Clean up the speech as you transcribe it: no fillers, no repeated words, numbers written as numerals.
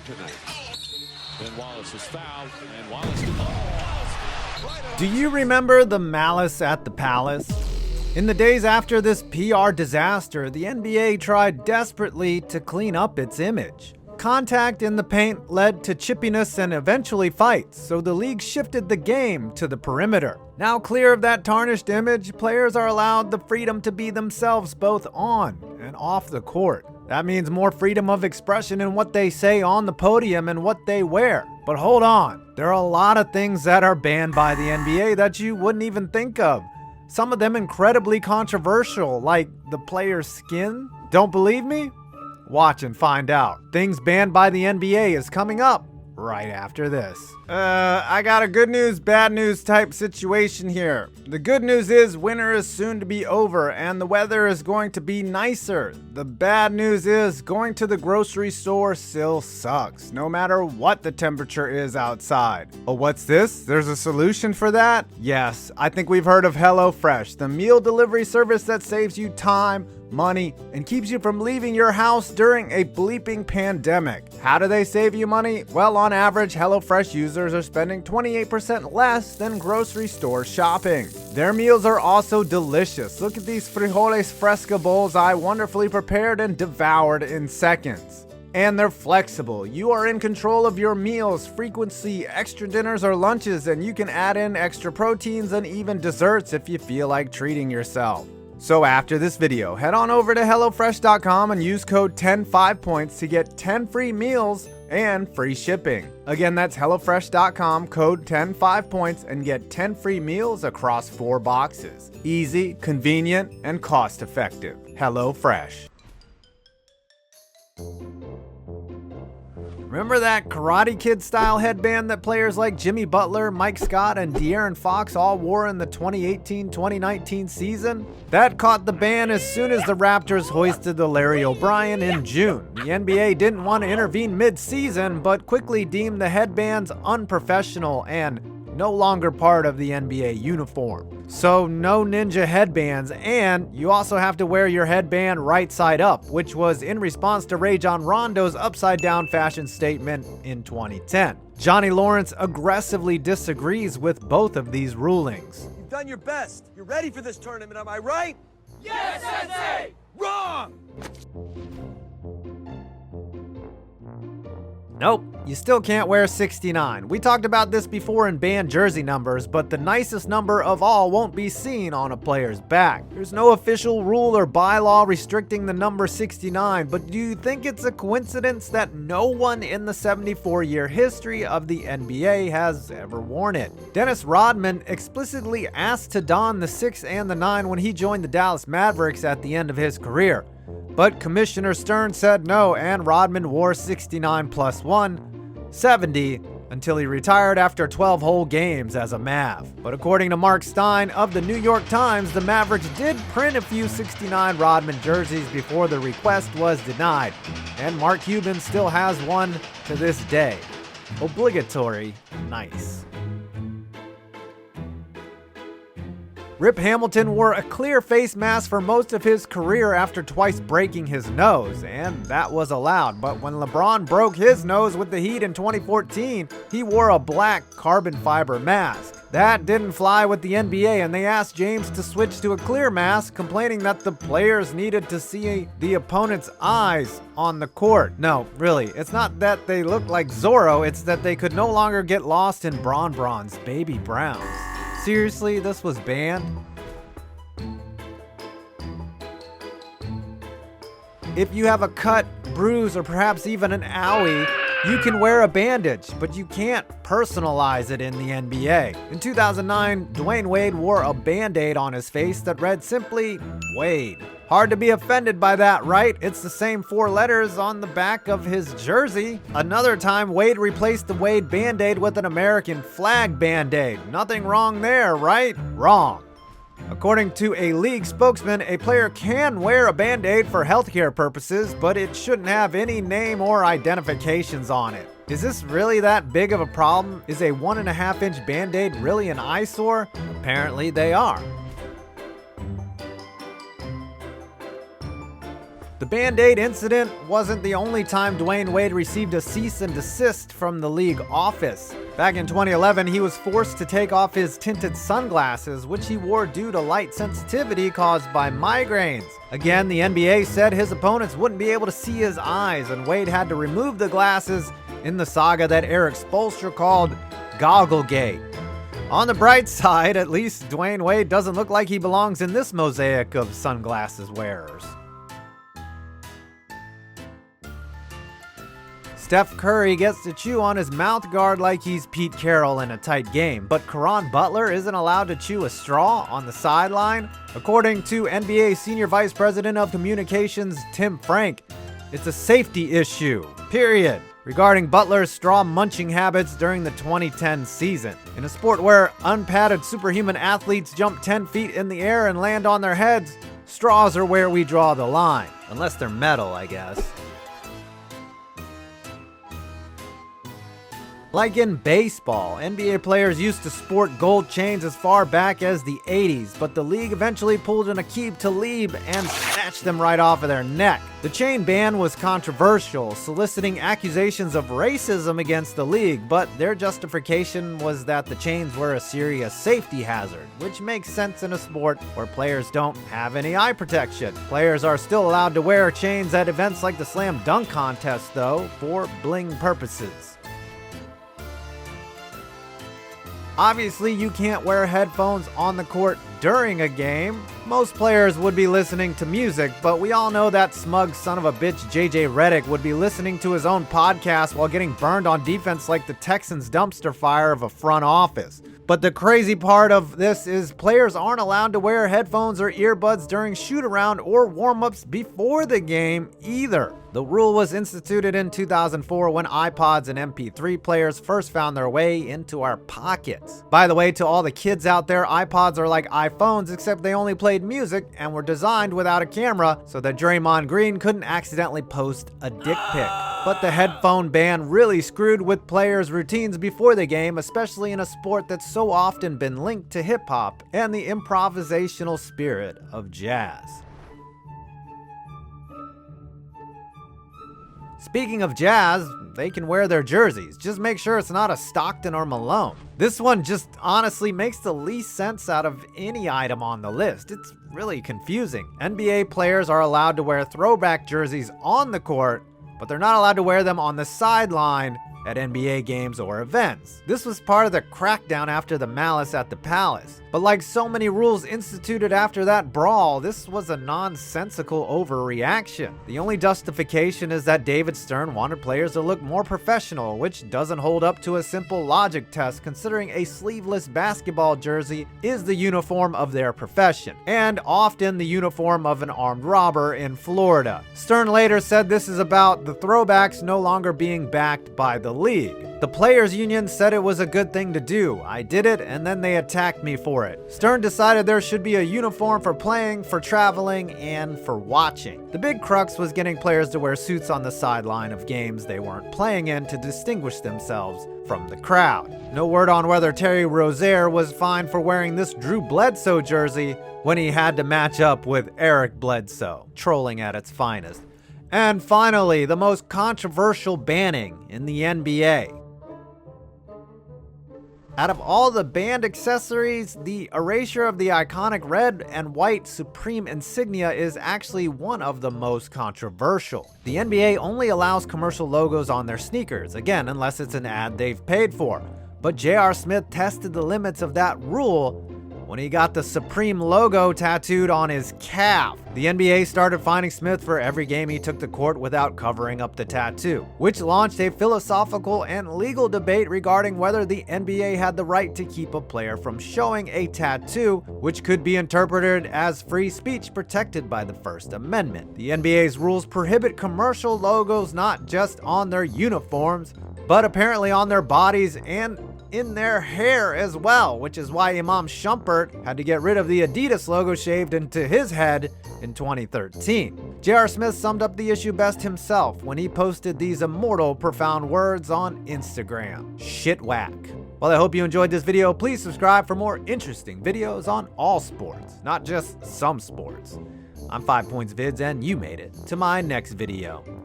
tonight. Then Wallace is fouled, and Wallace. Do you remember the malice at the Palace? In the days after this PR disaster, the NBA tried desperately to clean up its image. Contact in the paint led to chippiness and eventually fights, so the league shifted the game to the perimeter. Now clear of that tarnished image, players are allowed the freedom to be themselves both on and off the court. That means more freedom of expression in what they say on the podium and what they wear. But hold on, there are a lot of things that are banned by the NBA that you wouldn't even think of. Some of them incredibly controversial, like the player's skin. Don't believe me? Watch and find out. Things banned by the NBA is coming up right after this. I got a good news, bad news type situation here. The good news is winter is soon to be over and the weather is going to be nicer. The bad news is going to the grocery store still sucks, no matter what the temperature is outside. Oh, what's this? There's a solution for that? Yes, I think we've heard of HelloFresh, the meal delivery service that saves you time, money, and keeps you from leaving your house during a bleeping pandemic. How do they save you money? Well, on average, HelloFresh users are spending 28% less than grocery store shopping. Their meals are also delicious. Look at these frijoles fresca bowls I wonderfully prepared and devoured in seconds. And they're flexible. You are in control of your meals, frequency, extra dinners or lunches, and you can add in extra proteins and even desserts if you feel like treating yourself. So after this video, head on over to HelloFresh.com and use code 10FivePoints to get 10 free meals and free shipping. Again, that's HelloFresh.com, code 10FivePoints, and get 10 free meals across 4 boxes. Easy, convenient, and cost-effective. HelloFresh. Remember that Karate Kid style headband that players like Jimmy Butler, Mike Scott, and De'Aaron Fox all wore in the 2018-2019 season? That caught the ban as soon as the Raptors hoisted the Larry O'Brien in June. The NBA didn't want to intervene mid-season, but quickly deemed the headbands unprofessional and no longer part of the NBA uniform. So no ninja headbands, and you also have to wear your headband right side up, which was in response to Rajon Rondo's upside down fashion statement in 2010. Johnny Lawrence aggressively disagrees with both of these rulings. You've done your best. You're ready for this tournament, am I right? Yes, Sensei! Wrong! Nope, you still can't wear 69. We talked about this before in banned jersey numbers, but the nicest number of all won't be seen on a player's back. There's no official rule or bylaw restricting the number 69, but do you think it's a coincidence that no one in the 74-year history of the NBA has ever worn it? Dennis Rodman explicitly asked to don the 6 and the 9 when he joined the Dallas Mavericks at the end of his career. But Commissioner Stern said no, and Rodman wore 69 plus 1, 70, until he retired after 12 whole games as a Mav. But according to Mark Stein of the New York Times, the Mavericks did print a few 69 Rodman jerseys before the request was denied, and Mark Cuban still has one to this day. Obligatory, nice. Rip Hamilton wore a clear face mask for most of his career after twice breaking his nose, and that was allowed. But when LeBron broke his nose with the Heat in 2014, he wore a black carbon fiber mask. That didn't fly with the NBA, and they asked James to switch to a clear mask, complaining that the players needed to see the opponent's eyes on the court. No, really, it's not that they look like Zorro, it's that they could no longer get lost in Bron's baby browns. Seriously, this was banned? If you have a cut, bruise, or perhaps even an owie, you can wear a bandage, but you can't personalize it in the NBA. In 2009, Dwayne Wade wore a Band-Aid on his face that read simply, Wade. Hard to be offended by that, right? It's the same 4 letters on the back of his jersey. Another time, Wade replaced the Wade Band-Aid with an American flag Band-Aid. Nothing wrong there, right? Wrong. According to a league spokesman, a player can wear a Band-Aid for healthcare purposes, but it shouldn't have any name or identifications on it. Is this really that big of a problem? Is a 1.5-inch Band-Aid really an eyesore? Apparently they are. The Band-Aid incident wasn't the only time Dwayne Wade received a cease and desist from the league office. Back in 2011, he was forced to take off his tinted sunglasses, which he wore due to light sensitivity caused by migraines. Again, the NBA said his opponents wouldn't be able to see his eyes, and Wade had to remove the glasses in the saga that Eric Spoelstra called Gogglegate. On the bright side, at least Dwayne Wade doesn't look like he belongs in this mosaic of sunglasses wearers. Steph Curry gets to chew on his mouth guard like he's Pete Carroll in a tight game, but Caron Butler isn't allowed to chew a straw on the sideline? According to NBA Senior Vice President of Communications Tim Frank, it's a safety issue, period, regarding Butler's straw munching habits during the 2010 season. In a sport where unpadded superhuman athletes jump 10 feet in the air and land on their heads, straws are where we draw the line. Unless they're metal, I guess. Like in baseball, NBA players used to sport gold chains as far back as the 80s, but the league eventually pulled an Aqib Talib and snatched them right off of their neck. The chain ban was controversial, soliciting accusations of racism against the league, but their justification was that the chains were a serious safety hazard, which makes sense in a sport where players don't have any eye protection. Players are still allowed to wear chains at events like the slam dunk contest, though, for bling purposes. Obviously, you can't wear headphones on the court during a game. Most players would be listening to music, but we all know that smug son of a bitch JJ Redick would be listening to his own podcast while getting burned on defense like the Texans' dumpster fire of a front office. But the crazy part of this is players aren't allowed to wear headphones or earbuds during shoot-around or warm-ups before the game either. The rule was instituted in 2004 when iPods and MP3 players first found their way into our pockets. By the way, to all the kids out there, iPods are like iPhones, except they only played music and were designed without a camera so that Draymond Green couldn't accidentally post a dick pic. But the headphone ban really screwed with players' routines before the game, especially in a sport that's so often been linked to hip-hop and the improvisational spirit of jazz. Speaking of jazz, they can wear their jerseys. Just make sure it's not a Stockton or Malone. This one just honestly makes the least sense out of any item on the list. It's really confusing. NBA players are allowed to wear throwback jerseys on the court, but they're not allowed to wear them on the sideline at NBA games or events. This was part of the crackdown after the malice at the Palace. But like so many rules instituted after that brawl, this was a nonsensical overreaction. The only justification is that David Stern wanted players to look more professional, which doesn't hold up to a simple logic test considering a sleeveless basketball jersey is the uniform of their profession, and often the uniform of an armed robber in Florida. Stern later said this is about the throwbacks no longer being backed by the league. The players' union said it was a good thing to do. I did it, and then they attacked me for it. Stern decided there should be a uniform for playing, for traveling, and for watching. The big crux was getting players to wear suits on the sideline of games they weren't playing in to distinguish themselves from the crowd. No word on whether Terry Rozier was fined for wearing this Drew Bledsoe jersey when he had to match up with Eric Bledsoe, trolling at its finest. And finally, the most controversial banning in the NBA. Out of all the banned accessories, the erasure of the iconic red and white Supreme insignia is actually one of the most controversial. The NBA only allows commercial logos on their sneakers, again, unless it's an ad they've paid for. But J.R. Smith tested the limits of that rule when he got the Supreme logo tattooed on his calf. The NBA started fining Smith for every game he took to court without covering up the tattoo, which launched a philosophical and legal debate regarding whether the NBA had the right to keep a player from showing a tattoo, which could be interpreted as free speech protected by the First Amendment. The NBA's rules prohibit commercial logos not just on their uniforms, but apparently on their bodies and in their hair as well, which is why Imam Shumpert had to get rid of the Adidas logo shaved into his head in 2013. J.R. Smith summed up the issue best himself when he posted these immortal, profound words on Instagram. Shit whack. Well, I hope you enjoyed this video. Please subscribe for more interesting videos on all sports, not just some sports. I'm 5 Points Vids, and you made it to my next video.